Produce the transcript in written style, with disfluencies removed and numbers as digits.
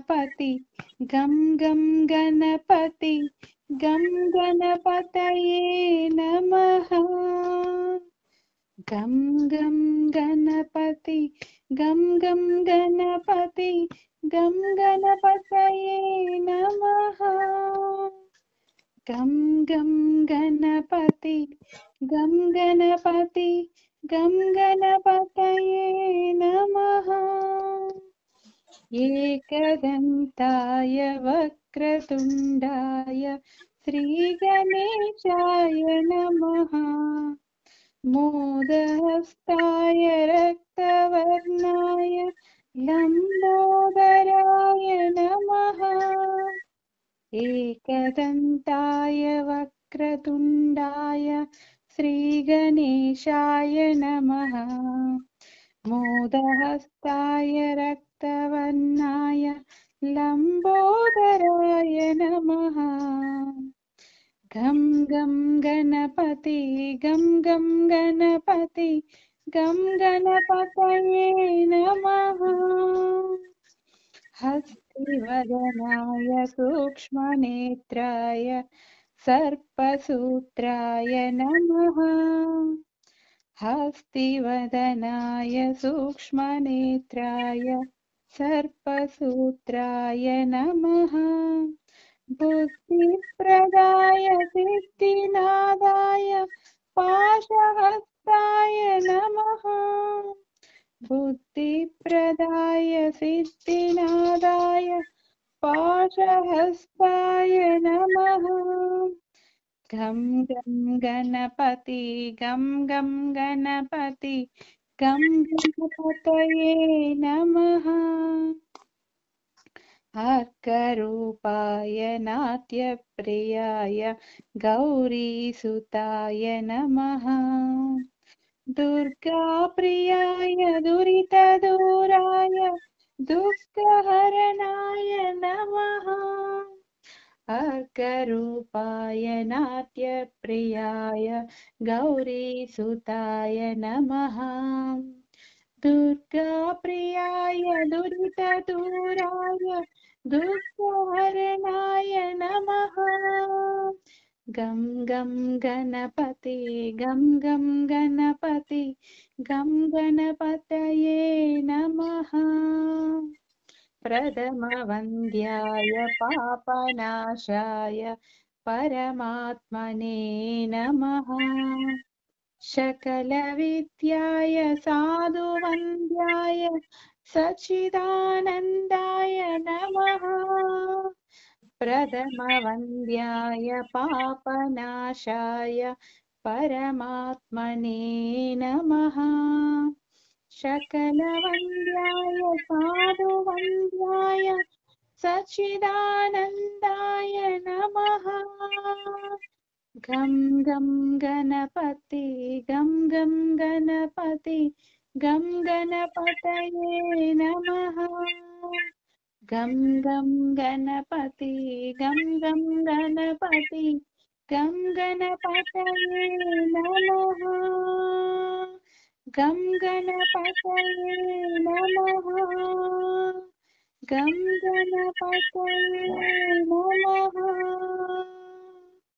गणपति गम गम गणपति गम गणपतये नमः गम गम गणपति गम गम गणपति गम गणपतये नमः गम गम गणपति गम गणपति गम गणपतये नमः एकदन्ताय वक्रतुण्डाय श्रीगणेशाय नमः मोदहस्ताय रक्तवर्णाय लम्बोदराय नमः एकदन्ताय वक्रतुण्डाय श्रीगणेशाय नमः मोदहस्ताय रक्तवर्णाय लम्बोदराय नमः गम गम गणपति गम गम गणपति गम गणपतये नमः हस्तिवदनाय सूक्ष्मनेत्राय सर्पसूत्राय नमः हस्तिवदनाय सूक्ष्मनेत्राय सर्पसूत्राय नमः बुद्धिप्रदाय सिद्धिनादाय पाशहस्ताय नमः बुद्धिप्रदाय सिद्धिनादाय पाशहस्ताय नमः गम गम गणपति गम गम गणपति गम गणपतये नमः अर्करूपाय नाट्यप्रियाय गौरीसुताय नमः दुर्गाप्रियाय दुरितदूराय दुःखहरणाय नमः अर्करूपाय नाट्यप्रियाय गौरीसुताय नमः दुर्गाप्रियाय दुरितदूराय दुःखहरणाय नमः गम गम गणपति गम गम गणपति गम गणपतये नमः प्रथमवन्द्याय पापनाशाय परमात्मने नमः सकलविद्याय साधुवन्द्याय सच्चिदानन्दाय नमः प्रथमवन्द्याय पापनाशाय परमात्मने नमः सकलवन्द्याय साधुवन्द्याय सच्चिदानन्दाय नमः गम गम गणपति गम गम गणपति गम गणपतये नमः गम गम गणपति गम गम गणपति गम गणपतये नमः गम गणपतये नमः गम गणपतये नमः।